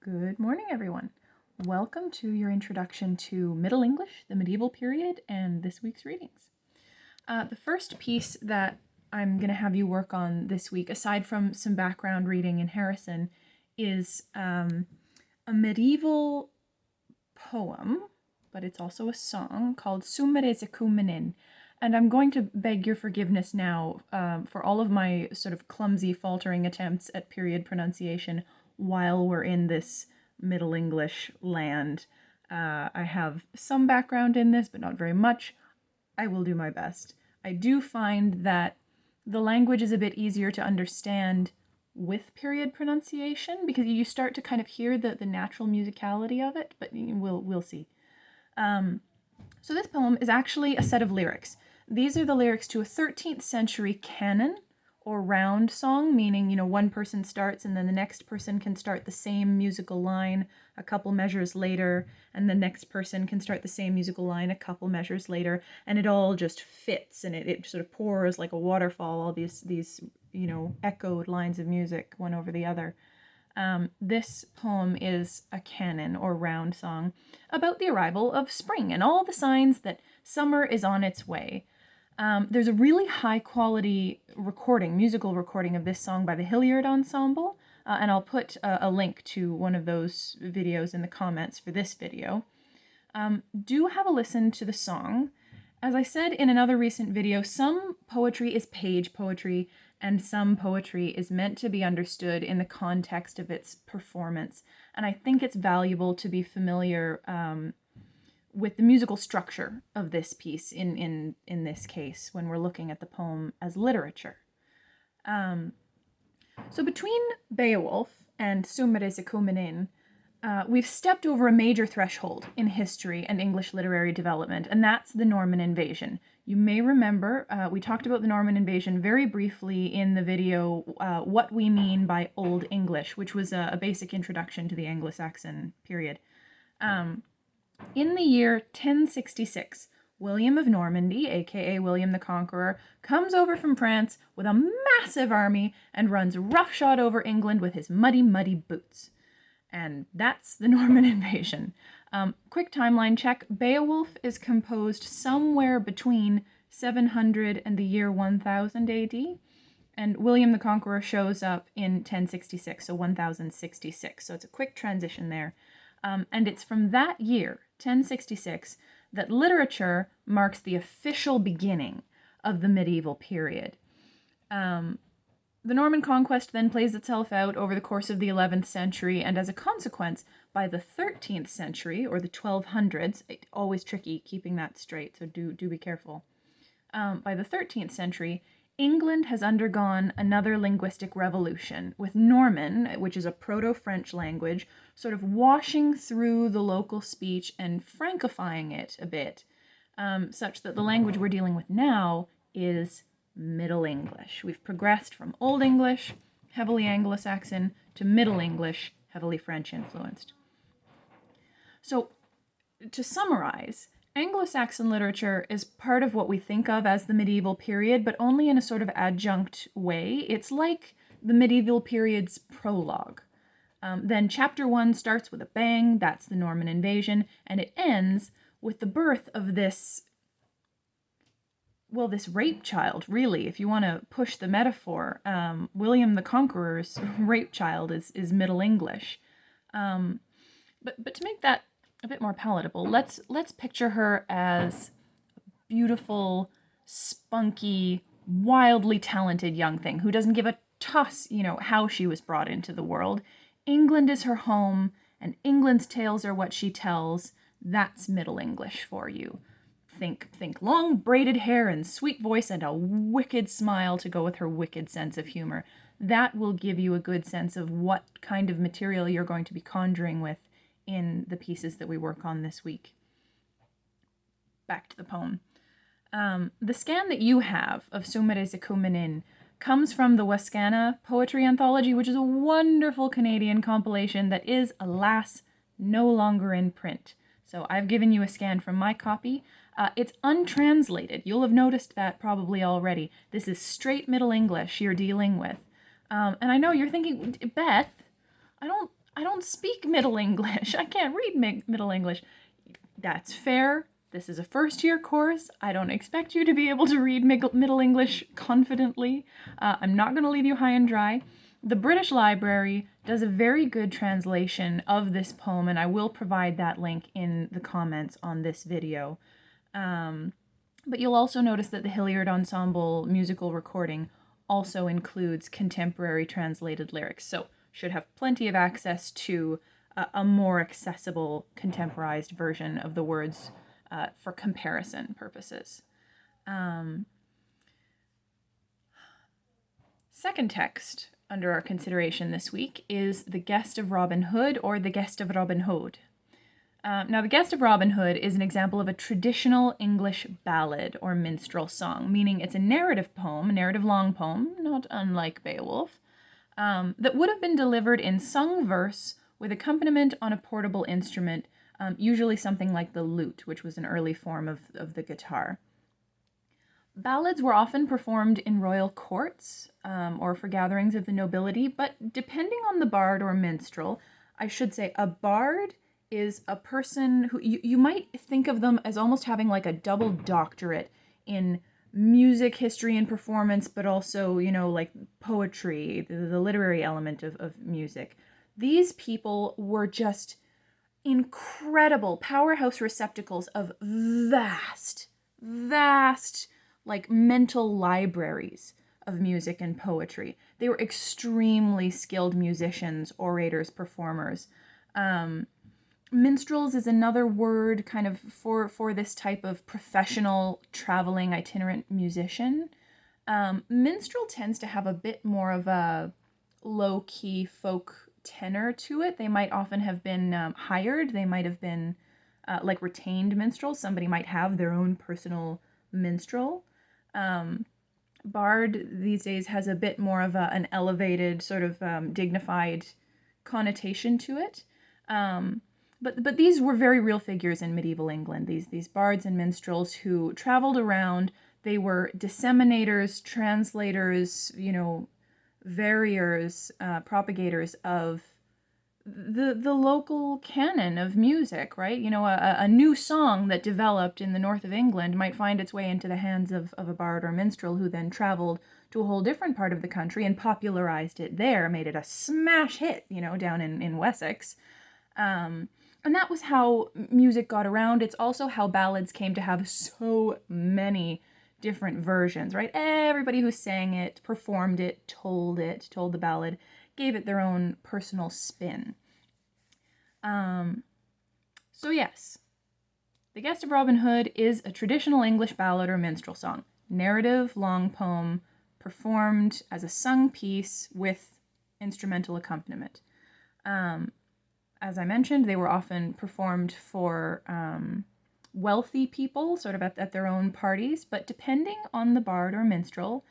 Good morning, everyone. Welcome to your introduction to Middle English, the medieval period, and this week's readings. The first piece that I'm going to have you work on this week, aside from some background reading in Harrison, is a medieval poem, but it's also a song called Sumere Ekumenin. And I'm going to beg your forgiveness now for all of my sort of clumsy, faltering attempts at period pronunciation while we're in this Middle English land. I have some background in this, but not very much. I will do my best. I do find that the language is a bit easier to understand with period pronunciation because you start to kind of hear the natural musicality of it, but we'll see. So this poem is actually a set of lyrics. These are the lyrics to a 13th century canon or round song, meaning, one person starts and then the next person can start the same musical line a couple measures later, and the next person can start the same musical line a couple measures later, and it all just fits, and it sort of pours like a waterfall, all these echoed lines of music, one over the other. This poem is a canon or round song about the arrival of spring and all the signs that summer is on its way. There's a really high quality musical recording of this song by the Hilliard Ensemble, and I'll put a link to one of those videos in the comments for this video. Do have a listen to the song. As I said in another recent video, some poetry is page poetry, and some poetry is meant to be understood in the context of its performance, and I think it's valuable to be familiar with the musical structure of this piece in this case when we're looking at the poem as literature. So between Beowulf and Sumere Ekumenin, we've stepped over a major threshold in history and English literary development, and that's the Norman invasion. You may remember we talked about the Norman invasion very briefly in the video What We Mean by Old English, which was a basic introduction to the Anglo-Saxon period. In the year 1066, William of Normandy, aka William the Conqueror, comes over from France with a massive army and runs roughshod over England with his muddy, muddy boots. And that's the Norman invasion. Quick timeline check. Beowulf is composed somewhere between 700 and the year 1000 AD, and William the Conqueror shows up in 1066, so 1066. So it's a quick transition there. And it's from that year, 1066, that literature marks the official beginning of the medieval period. The Norman Conquest then plays itself out over the course of the 11th century, and as a consequence, by the 13th century, or the 1200s, always tricky keeping that straight, so do be careful. By the 13th century, England has undergone another linguistic revolution, with Norman, which is a Proto-French language, sort of washing through the local speech and francifying it a bit, such that the language we're dealing with now is Middle English. We've progressed from Old English, heavily Anglo-Saxon, to Middle English, heavily French-influenced. So, to summarize, Anglo-Saxon literature is part of what we think of as the medieval period, but only in a sort of adjunct way. It's like the medieval period's prologue. Then chapter 1 starts with a bang, that's the Norman invasion, and it ends with the birth of this rape child, really, if you want to push the metaphor. William the Conqueror's rape child is Middle English. But to make that a bit more palatable, let's picture her as a beautiful, spunky, wildly talented young thing who doesn't give a toss, how she was brought into the world. England is her home, and England's tales are what she tells. That's Middle English for you. Think long braided hair and sweet voice and a wicked smile to go with her wicked sense of humor. That will give you a good sense of what kind of material you're going to be conjuring with in the pieces that we work on this week. Back to the poem. The scan that you have of Sumere Ekumenin comes from the Wascana Poetry Anthology, which is a wonderful Canadian compilation that is, alas, no longer in print. So I've given you a scan from my copy. It's untranslated. You'll have noticed that probably already. This is straight Middle English you're dealing with. And I know you're thinking, Beth, I I don't speak Middle English. I can't read Middle English. That's fair. This is a first-year course. I don't expect you to be able to read Middle English confidently. I'm not going to leave you high and dry. The British Library does a very good translation of this poem, and I will provide that link in the comments on this video. But you'll also notice that the Hilliard Ensemble musical recording also includes contemporary translated lyrics, so should have plenty of access to a more accessible contemporized version of the words for comparison purposes. Second text under our consideration this week is The Guest of Robin Hood, or The Guest of Robin Hood. Now, The Guest of Robin Hood is an example of a traditional English ballad or minstrel song, meaning it's a narrative poem, a narrative long poem, not unlike Beowulf, that would have been delivered in sung verse with accompaniment on a portable instrument, usually something like the lute, which was an early form of the guitar. Ballads were often performed in royal courts or for gatherings of the nobility, but depending on the bard or minstrel, I should say a bard is a person who you might think of them as almost having like a double doctorate in music, history, and performance, but also, like poetry, the literary element of music. These people were just incredible powerhouse receptacles of vast, like mental libraries of music and poetry. They were extremely skilled musicians, orators, performers. Minstrels is another word kind of for this type of professional traveling itinerant musician. Minstrel tends to have a bit more of a low-key folk tenor to it. They might often have been hired. They might have been like retained minstrels. Somebody might have their own personal minstrel. Bard these days has a bit more of an elevated, sort of dignified connotation to it. But these were very real figures in medieval England, these bards and minstrels who traveled around. They were disseminators, translators, variers, propagators of the local canon of music, right? A new song that developed in the north of England might find its way into the hands of a bard or minstrel who then traveled to a whole different part of the country and popularized it there, made it a smash hit, down in Wessex. And that was how music got around. It's also how ballads came to have so many different versions, right? Everybody who sang it, performed it, told the ballad, gave it their own personal spin. So yes, The Guest of Robin Hood is a traditional English ballad or minstrel song. Narrative, long poem, performed as a sung piece with instrumental accompaniment. As I mentioned, they were often performed for wealthy people, sort of at their own parties, but depending on the bard or minstrel,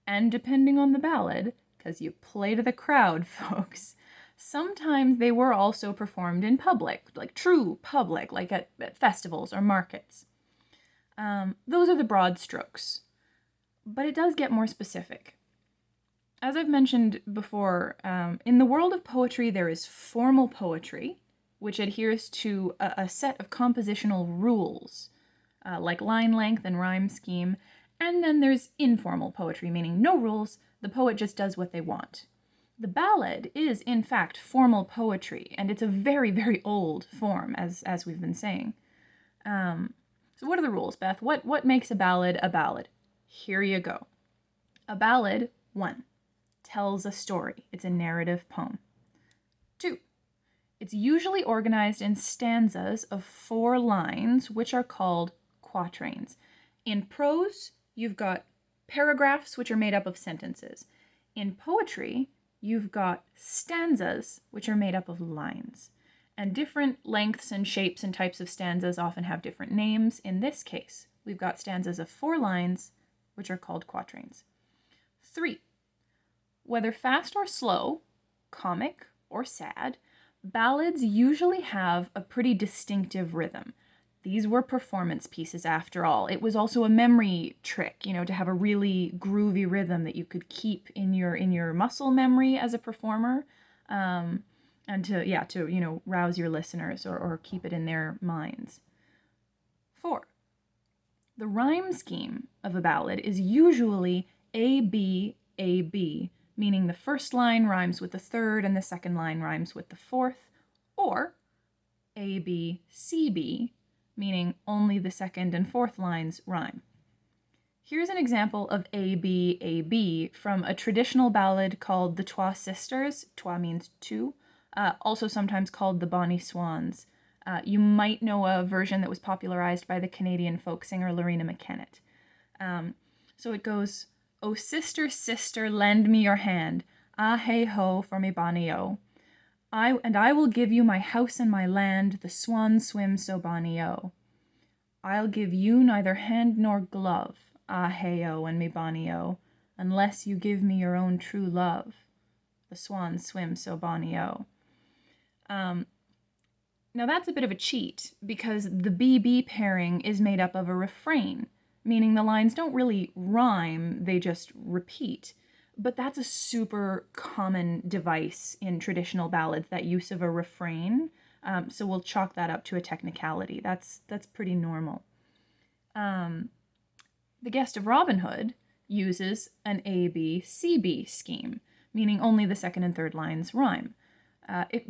and depending on the ballad, because you play to the crowd, folks, sometimes they were also performed in public, like true public, like at festivals or markets. Those are the broad strokes, but it does get more specific. As I've mentioned before, in the world of poetry, there is formal poetry, which adheres to a set of compositional rules, like line length and rhyme scheme, and then there's informal poetry, meaning no rules, the poet just does what they want. The ballad is, in fact, formal poetry, and it's a very, very old form, as we've been saying. So what are the rules, Beth? What makes a ballad a ballad? Here you go. A ballad, 1, tells a story. It's a narrative poem. 2, it's usually organized in stanzas of 4 lines, which are called quatrains. In prose, you've got paragraphs, which are made up of sentences. In poetry, you've got stanzas, which are made up of lines. And different lengths and shapes and types of stanzas often have different names. In this case, we've got stanzas of 4 lines, which are called quatrains. 3, whether fast or slow, comic or sad, ballads usually have a pretty distinctive rhythm. These were performance pieces after all. It was also a memory trick, to have a really groovy rhythm that you could keep in your muscle memory as a performer. And and to rouse your listeners or keep it in their minds. 4. The rhyme scheme of a ballad is usually A-B, A-B, meaning the first line rhymes with the third and the second line rhymes with the fourth, or A-B, C-B, meaning only the second and fourth lines rhyme. Here's an example of A-B, A-B from a traditional ballad called the Trois Sisters. Trois means two, also sometimes called the Bonnie Swans. You might know a version that was popularized by the Canadian folk singer Lorena McKennett. So it goes, "Oh sister, sister, lend me your hand, ah hey ho for me bonnie o. I will give you my house and my land, the swans swim so bonnie o. I'll give you neither hand nor glove, ah hey o and me bonnie o, unless you give me your own true love, the swans swim so bonnie o." Now that's a bit of a cheat, because the BB pairing is made up of a refrain, meaning the lines don't really rhyme, they just repeat. But that's a super common device in traditional ballads, that use of a refrain. So we'll chalk that up to a technicality. That's pretty normal. The Guest of Robin Hood uses an A-B-C-B scheme, meaning only the second and third lines rhyme.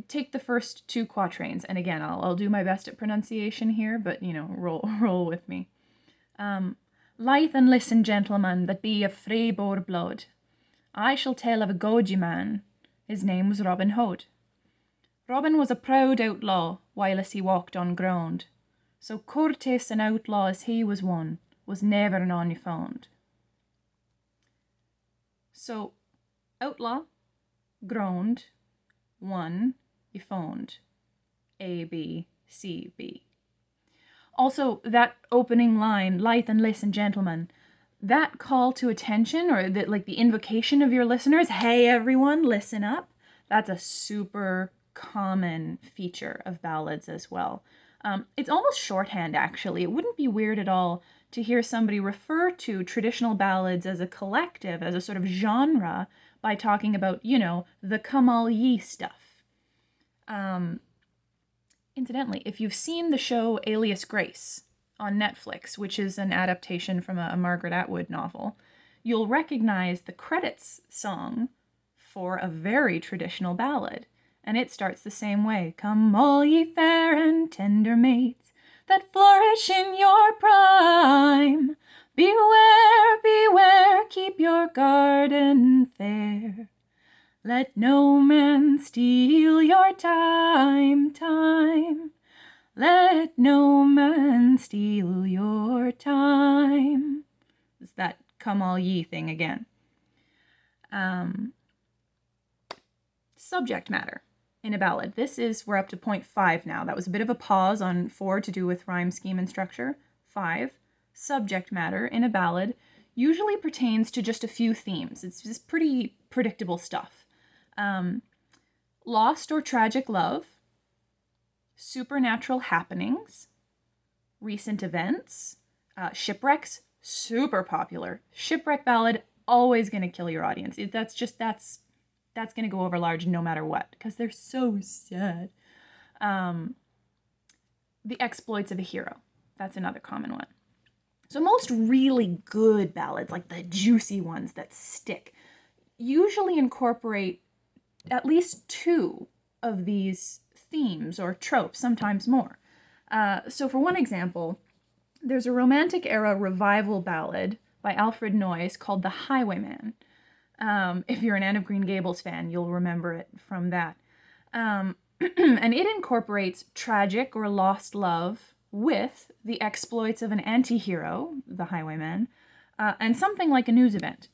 Take the first two quatrains, and again, I'll do my best at pronunciation here, but, roll with me. "Lithe and listen, gentlemen, that be of free boar blood. I shall tell of a goodye man, his name was Robin Hood. Robin was a proud outlaw, while as he walked on ground. So courteous an outlaw as he was one, was never none found." So, outlaw, ground, one, you found. A, B, C, B. Also, that opening line, "Lithe and listen, gentlemen," that call to attention, or the invocation of your listeners, "Hey everyone, listen up," that's a super common feature of ballads as well. It's almost shorthand, actually. It wouldn't be weird at all to hear somebody refer to traditional ballads as a collective, as a sort of genre, by talking about, the come all ye stuff. Incidentally, if you've seen the show Alias Grace on Netflix, which is an adaptation from a Margaret Atwood novel, you'll recognize the credits song for a very traditional ballad. And it starts the same way. "Come all ye fair and tender mates that flourish in your prime. Beware, beware, keep your garden fair. Let no man steal your time. Let no man steal your time." It's that "come all ye" thing again. Subject matter in a ballad. We're up to point 5 now. That was a bit of a pause on 4 to do with rhyme scheme and structure. 5, subject matter in a ballad usually pertains to just a few themes. It's just pretty predictable stuff. Lost or tragic love, supernatural happenings, recent events, shipwrecks, super popular. Shipwreck ballad, always going to kill your audience. That's going to go over large no matter what, because they're so sad. The exploits of a hero. That's another common one. So most really good ballads, like the juicy ones that stick, usually incorporate at least 2 of these themes or tropes, sometimes more. So for one example, there's a Romantic era revival ballad by Alfred Noyes called The Highwayman. If you're an Anne of Green Gables fan, you'll remember it from that. And it incorporates tragic or lost love with the exploits of an anti-hero, the highwayman, and something like a news event.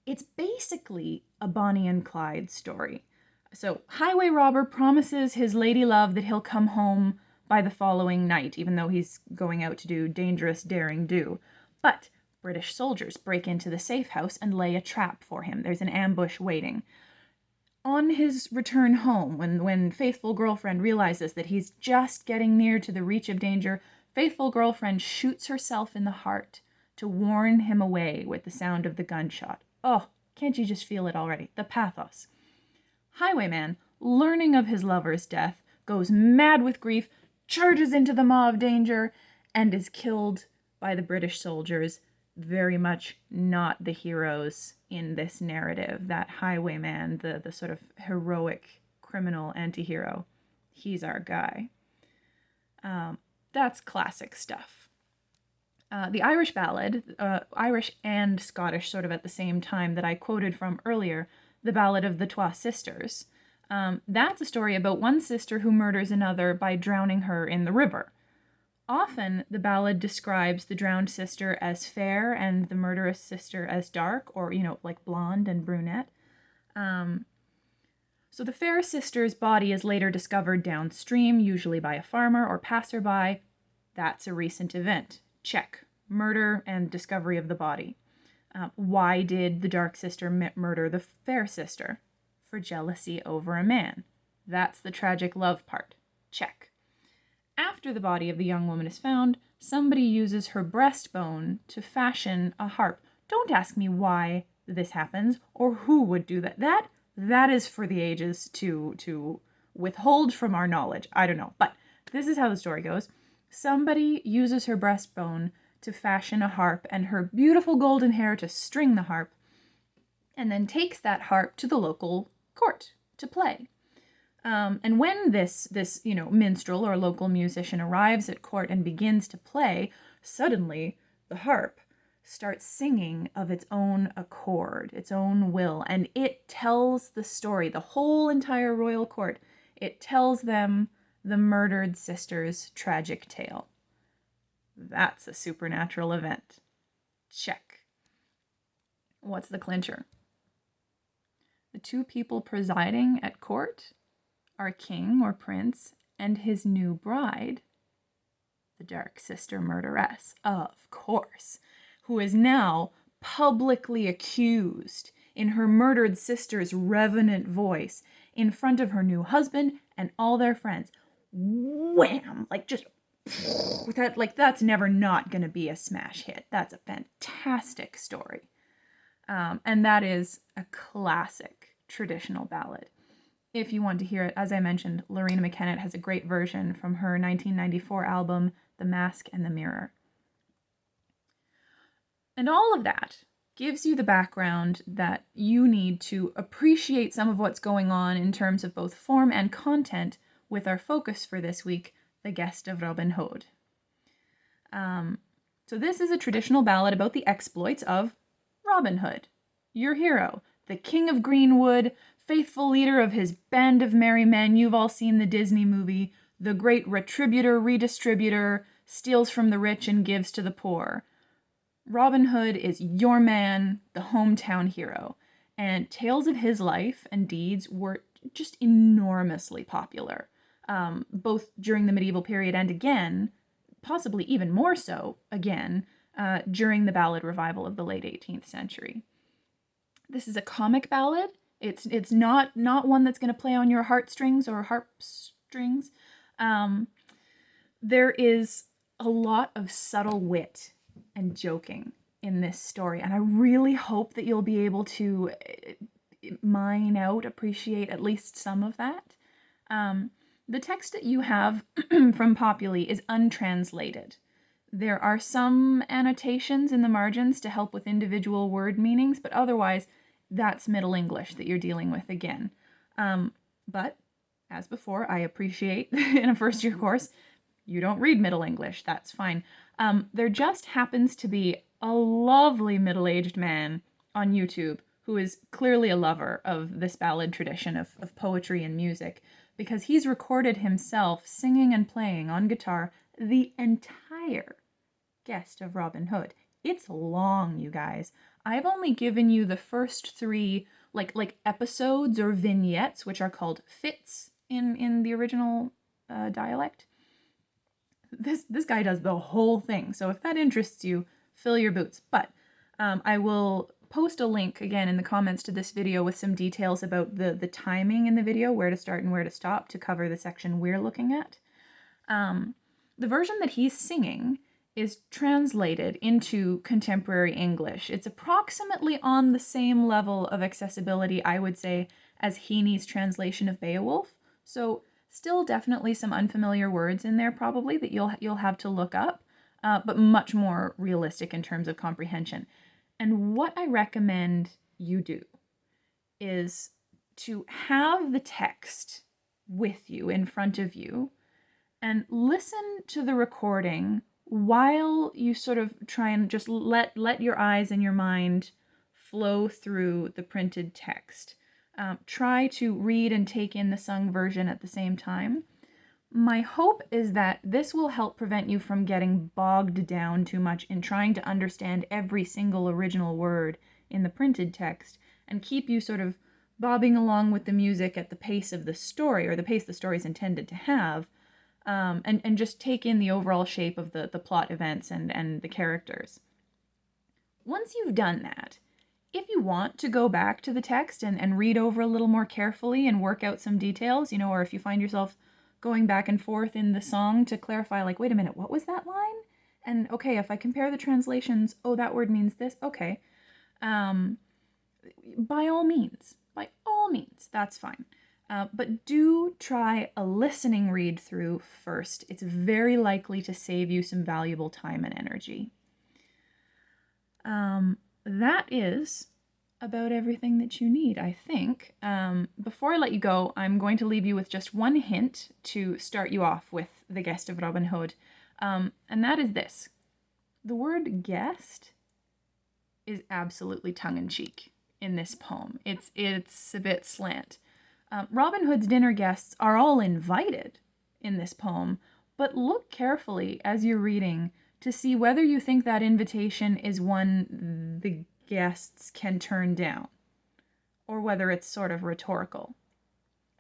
It's basically a Bonnie and Clyde story. So, highway robber promises his lady love that he'll come home by the following night, even though he's going out to do dangerous daring do. But British soldiers break into the safe house and lay a trap for him. There's an ambush waiting. On his return home, when faithful girlfriend realizes that he's just getting near to the reach of danger, faithful girlfriend shoots herself in the heart to warn him away with the sound of the gunshot. Oh, can't you just feel it already? The pathos. Highwayman learning of his lover's death, goes mad with grief, charges into the maw of danger, and is killed by the British soldiers. Very much not the heroes in this narrative. That highwayman, the sort of heroic criminal anti-hero, he's our guy. That's classic stuff. The Irish ballad, Irish and Scottish sort of at the same time that I quoted from earlier, the Ballad of the Trois sisters. That's a story about one sister who murders another by drowning her in the river. Often, the ballad describes the drowned sister as fair and the murderous sister as dark, or, like blonde and brunette. So the fair sister's body is later discovered downstream, usually by a farmer or passerby. That's a recent event. Check. Murder and discovery of the body. Why did the dark sister murder the fair sister? For jealousy over a man. That's the tragic love part. Check. After the body of the young woman is found, somebody uses her breastbone to fashion a harp. Don't ask me why this happens or who would do that. That is for the ages to withhold from our knowledge. I don't know. But this is how the story goes. Somebody uses her breastbone to fashion a harp and her beautiful golden hair to string the harp, and then takes that harp to the local court to play. And when this minstrel or local musician arrives at court and begins to play, suddenly the harp starts singing of its own accord, its own will, and it tells the story, the whole entire royal court. It tells them the murdered sister's tragic tale. That's a supernatural event. Check. What's the clincher? The two people presiding at court are king or prince and his new bride, the dark sister murderess, of course, who is now publicly accused in her murdered sister's revenant voice in front of her new husband and all their friends. Wham! Just with that, that's never not going to be a smash hit. That's a fantastic story. And that is a classic traditional ballad. If you want to hear it, as I mentioned, Lorena McKennitt has a great version from her 1994 album, The Mask and the Mirror. And all of that gives you the background that you need to appreciate some of what's going on in terms of both form and content with our focus for this week, The Guest of Robin Hood. So this is a traditional ballad about the exploits of Robin Hood, your hero, the King of Greenwood, faithful leader of his band of merry men. You've all seen the Disney movie. The great retributor, redistributor, steals from the rich and gives to the poor. Robin Hood is your man, the hometown hero. And tales of his life and deeds were just enormously popular, both during the medieval period and again, possibly even more so again, during the ballad revival of the late 18th century. This is a comic ballad. It's not one that's going to play on your heartstrings or harp strings. There is a lot of subtle wit and joking in this story, and I really hope that you'll be able to appreciate at least some of that. The text that you have from Populi is untranslated. There are some annotations in the margins to help with individual word meanings, but otherwise, that's Middle English that you're dealing with again. But, as before, I appreciate in a first-year course, you don't read Middle English. That's fine. There just happens to be a lovely middle-aged man on YouTube who is clearly a lover of this ballad tradition of poetry and music, because he's recorded himself singing and playing on guitar the entire Guest of Robin Hood. It's long, you guys. I've only given you the first three like episodes or vignettes, which are called fits in the original dialect. This guy does the whole thing. So if that interests you, fill your boots. But I will post a link again in the comments to this video with some details about the timing in the video, where to start and where to stop to cover the section we're looking at. The version that he's singing is translated into contemporary English. It's approximately on the same level of accessibility, I would say, as Heaney's translation of Beowulf. So still definitely some unfamiliar words in there probably that you'll have to look up, but much more realistic in terms of comprehension. And what I recommend you do is to have the text with you in front of you and listen to the recording while you sort of try and just let your eyes and your mind flow through the printed text. Try to read and take in the sung version at the same time. My hope is that this will help prevent you from getting bogged down too much in trying to understand every single original word in the printed text and keep you sort of bobbing along with the music at the pace of the story, or the pace the story is intended to have, and just take in the overall shape of the plot events and the characters. Once you've done that, if you want to go back to the text and read over a little more carefully and work out some details, or if you find yourself going back and forth in the song to clarify, like, wait a minute, what was that line? And okay, if I compare the translations, oh, that word means this, okay. By all means, that's fine. But do try a listening read through first. It's very likely to save you some valuable time and energy. That is about everything that you need, I think. Before I let you go, I'm going to leave you with just one hint to start you off with the guest of Robin Hood, and that is this. The word guest is absolutely tongue-in-cheek in this poem. It's a bit slant. Robin Hood's dinner guests are all invited in this poem, but look carefully as you're reading to see whether you think that invitation is one the guests can turn down, or whether it's sort of rhetorical.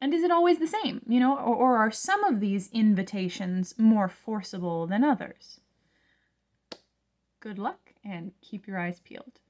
And is it always the same, or are some of these invitations more forcible than others? Good luck, and keep your eyes peeled.